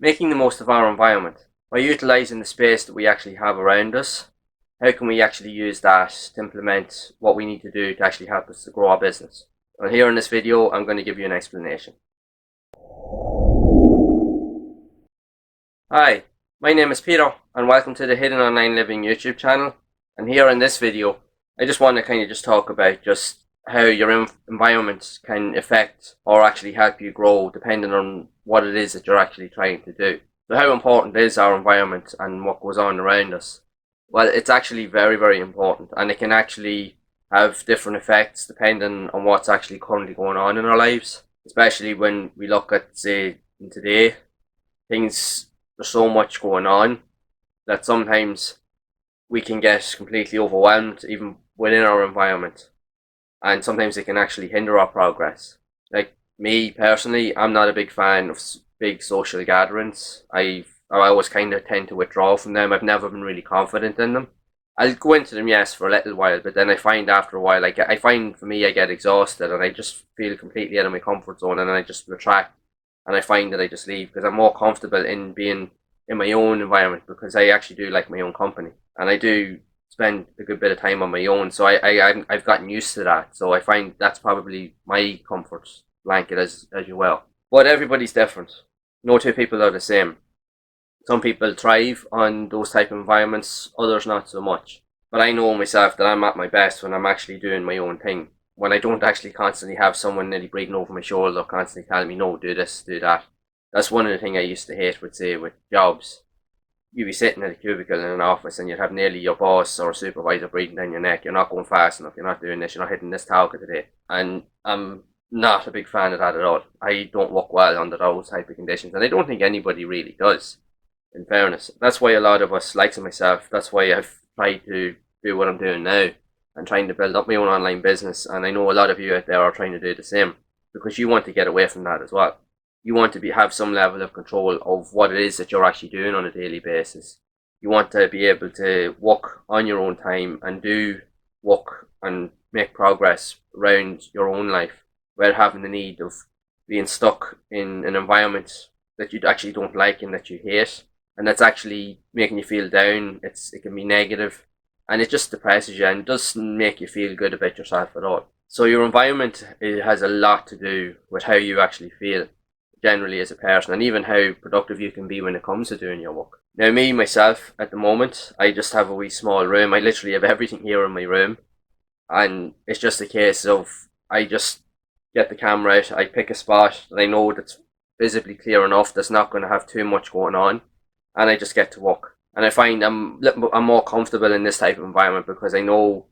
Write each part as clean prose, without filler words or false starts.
Making the most of our environment. By utilising the space that we actually have around us, how can we actually use that to implement what we need to do to actually help us to grow our business? And here in this video, I'm going to give you an explanation. Hi, my name is Peter, and welcome to the Hidden Online Living YouTube channel. And here in this video, I just want to just talk about just how your environment can affect or actually help you grow depending on what it is that you're actually trying to do. So how important is our environment and what goes on around us? Well, it's actually very, very important, and it can actually have different effects depending on what's actually currently going on in our lives. Especially when we look at, say, in today, there's so much going on that sometimes we can get completely overwhelmed even within our environment, and sometimes it can actually hinder our progress. Like me personally, I'm not a big fan of big social gatherings. I always kind of tend to withdraw from them. I've never been really confident in them. I'll go into them, yes, for a little while, but then I find after a while, I find for me, I get exhausted and I just feel completely out of my comfort zone, and I just retract, and I find that I just leave because I'm more comfortable in being in my own environment, because I actually do like my own company, and I do spend a good bit of time on my own, so I've gotten used to that. So I find that's probably my comfort blanket as well. But everybody's different. No two people are the same. Some people thrive on those type of environments, others not so much. But I know myself that I'm at my best when I'm actually doing my own thing. When I don't actually constantly have someone nearly breathing over my shoulder, constantly telling me, no, do this, do that. That's one of the things I used to hate with, say, with jobs. You'd be sitting at a cubicle in an office and you'd have nearly your boss or supervisor breathing down your neck. You're not going fast enough, you're not doing this, you're not hitting this target today. And I'm not a big fan of that at all. I don't work well under those type of conditions, and I don't think anybody really does, in fairness. That's why a lot of us, like myself, that's why I've tried to do what I'm doing now and trying to build up my own online business. And I know a lot of you out there are trying to do the same, because you want to get away from that as well. You want to have some level of control of what it is that you're actually doing on a daily basis. You want to be able to work on your own time and do work and make progress around your own life without having the need of being stuck in an environment that you actually don't like and that you hate, and that's actually making you feel down. It can be negative, and it just depresses you and doesn't make you feel good about yourself at all. So your environment, it has a lot to do with how you actually feel generally as a person, and even how productive you can be when it comes to doing your work. Now me, myself, at the moment, I just have a wee small room. I literally have everything here in my room, and it's just a case of I just get the camera out, I pick a spot that I know that's visibly clear enough, that's not going to have too much going on, and I just get to work. And I find I'm more comfortable in this type of environment because I know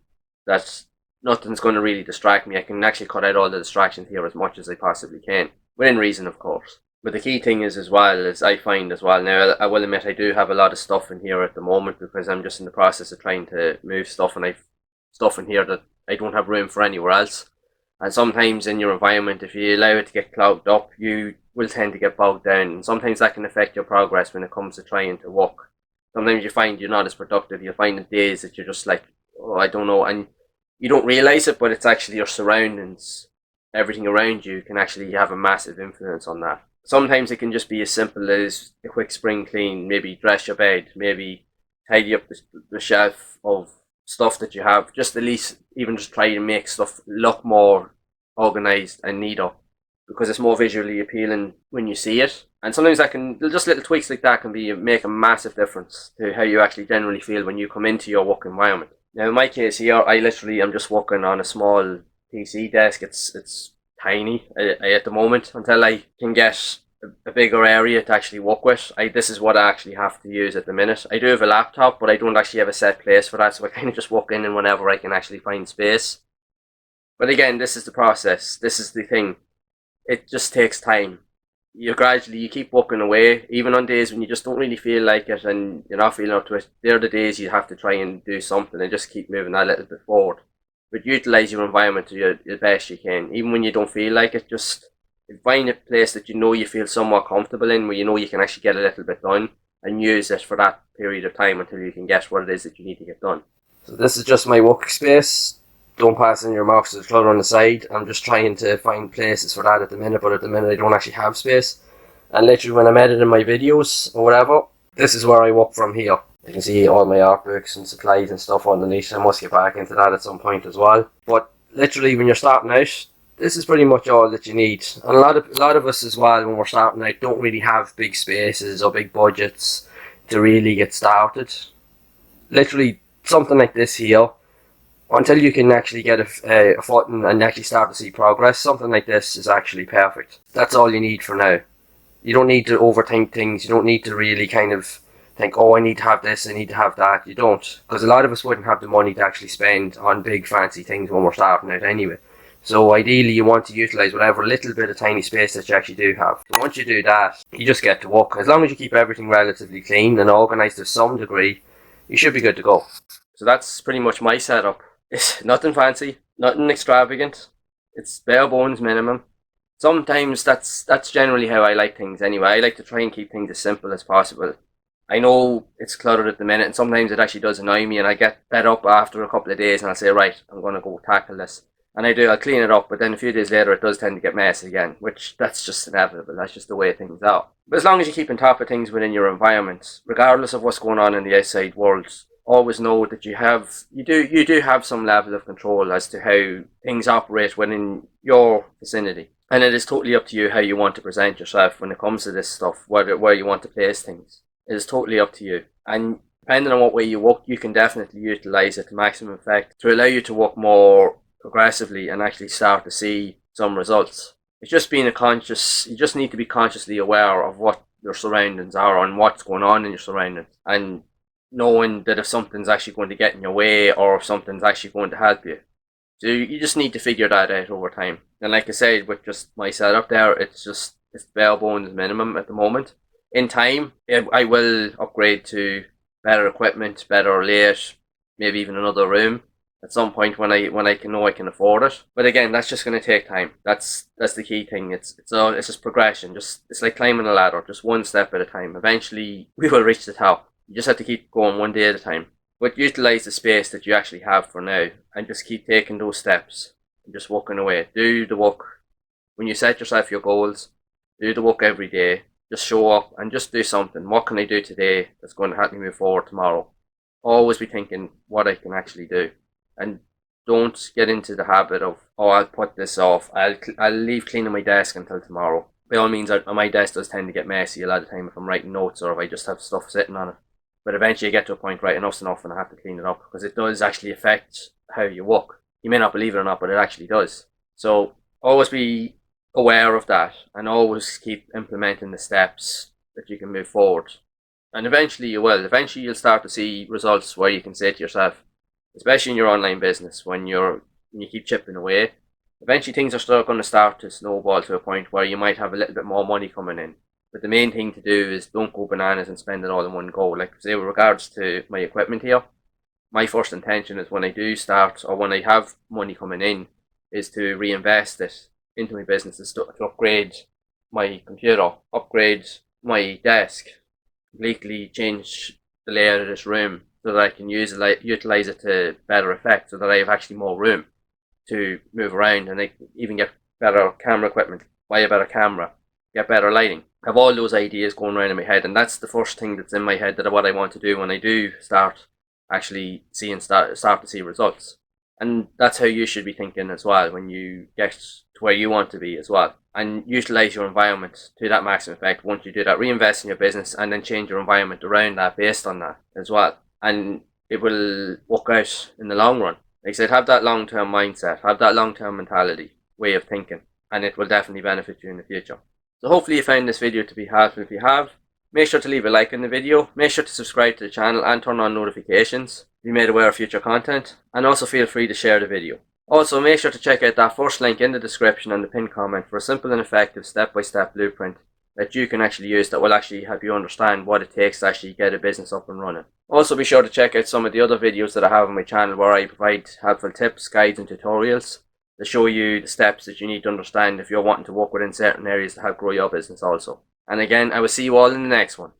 that nothing's going to really distract me. I can actually cut out all the distractions here as much as I possibly can, within reason, of course. But the key thing is, as well, is I find as well, now I will admit I do have a lot of stuff in here at the moment because I'm just in the process of trying to move stuff, and I've stuff in here that I don't have room for anywhere else. And sometimes in your environment, if you allow it to get clogged up, you will tend to get bogged down, and sometimes that can affect your progress when it comes to trying to work. Sometimes you find you're not as productive. You'll find the days that you're just like, oh, I don't know, and you don't realise it, but it's actually your surroundings, everything around you can actually have a massive influence on that. Sometimes it can just be as simple as a quick spring clean, maybe dress your bed, maybe tidy up the shelf of stuff that you have, just at least even just try to make stuff look more organised and neat up, because it's more visually appealing when you see it. And sometimes that can, just little tweaks like that can make a massive difference to how you actually generally feel when you come into your work environment. Now in my case here, I literally am just working on a small PC desk. It's tiny at the moment until I can get a bigger area to actually work with. This is what I actually have to use at the minute. I do have a laptop, but I don't actually have a set place for that, so I kind of just walk in and whenever I can actually find space. But again, this is the process. This is the thing. It just takes time. You keep working away, even on days when you just don't really feel like it and you're not feeling up to it. They're the days you have to try and do something and just keep moving that little bit forward. But utilise your environment to the best you can. Even when you don't feel like it, just find a place that you know you feel somewhat comfortable in, where you know you can actually get a little bit done, and use it for that period of time until you can get what it is that you need to get done. So this is just my workspace. Don't pass in your mouth to the clutter on the side. I'm just trying to find places for that at the minute, but at the minute I don't actually have space. And literally when I'm editing my videos or whatever, this is where I work from here. You can see all my artworks and supplies and stuff underneath. I must get back into that at some point as well. But literally when you're starting out, this is pretty much all that you need. And a lot of us as well, when we're starting out, don't really have big spaces or big budgets to really get started. Literally something like this here, until you can actually get a footing and actually start to see progress, something like this is actually perfect. That's all you need for now. You don't need to overthink things. You don't need to really kind of think, oh, I need to have this, I need to have that. You don't, because a lot of us wouldn't have the money to actually spend on big fancy things when we're starting out anyway. So ideally you want to utilise whatever little bit of tiny space that you actually do have. So once you do that, you just get to work. As long as you keep everything relatively clean and organised to some degree, you should be good to go. So that's pretty much my setup. It's nothing fancy, nothing extravagant. It's bare bones minimum. Sometimes that's generally how I like things anyway. I like to try and keep things as simple as possible. I know it's cluttered at the minute, and sometimes it actually does annoy me, and I get fed up after a couple of days and I'll say, right, I'm going to go tackle this. And I do, I'll clean it up, but then a few days later it does tend to get messy again, which that's just inevitable. That's just the way things are. But as long as you keep on top of things within your environment, regardless of what's going on in the outside world, always know that you do have some level of control as to how things operate within your vicinity. And it is totally up to you how you want to present yourself when it comes to this stuff, where you want to place things. It is totally up to you. And depending on what way you work, you can definitely utilise it to maximum effect to allow you to work more progressively and actually start to see some results. It's just you just need to be consciously aware of what your surroundings are and what's going on in your surroundings. And knowing that if something's actually going to get in your way or if something's actually going to help you. So you just need to figure that out over time. And like I said, with just my setup there, it's bare bones minimum at the moment. In time, I will upgrade to better equipment, better light, maybe even another room at some point when I can know I can afford it. But again, that's just going to take time. That's the key thing. It's just progression. It's like climbing a ladder, just one step at a time. Eventually, we will reach the top. You just have to keep going one day at a time. But utilise the space that you actually have for now and just keep taking those steps and just working away. Do the work. When you set yourself your goals, do the work every day. Just show up and just do something. What can I do today that's going to help me move forward tomorrow? Always be thinking what I can actually do. And don't get into the habit of, oh, I'll put this off. I'll leave cleaning my desk until tomorrow. By all means, my desk does tend to get messy a lot of the time if I'm writing notes or if I just have stuff sitting on it. But eventually you get to a point, right, enough's enough and I have to clean it up because it does actually affect how you work. You may not believe it or not, but it actually does. So always be aware of that and always keep implementing the steps that you can move forward. And eventually you will. Eventually you'll start to see results where you can say to yourself, especially in your online business, when you keep chipping away, eventually things are still going to start to snowball to a point where you might have a little bit more money coming in. But the main thing to do is don't go bananas and spend it all in one go. Like say with regards to my equipment here, my first intention is when I do start or when I have money coming in is to reinvest it into my business, to upgrade my computer, upgrade my desk, completely change the layout of this room so that I can utilise it to better effect, so that I have actually more room to move around and I can even get better camera equipment, buy a better camera, get better lighting. I have all those ideas going around in my head, and that's the first thing that's in my head that what I want to do when I do start actually start to see results. And that's how you should be thinking as well when you get to where you want to be as well. And utilise your environment to that maximum effect. Once you do that, reinvest in your business and then change your environment around that based on that as well. And it will work out in the long run. Like I said, have that long-term mindset, have that long-term mentality, way of thinking, and it will definitely benefit you in the future. So hopefully you found this video to be helpful. If you have, make sure to leave a like in the video, make sure to subscribe to the channel and turn on notifications to be made aware of future content, and also feel free to share the video. Also make sure to check out that first link in the description and the pinned comment for a simple and effective step-by-step blueprint that you can actually use that will actually help you understand what it takes to actually get a business up and running. Also be sure to check out some of the other videos that I have on my channel where I provide helpful tips, guides and tutorials to show you the steps that you need to understand if you're wanting to work within certain areas to help grow your business also. And again, I will see you all in the next one.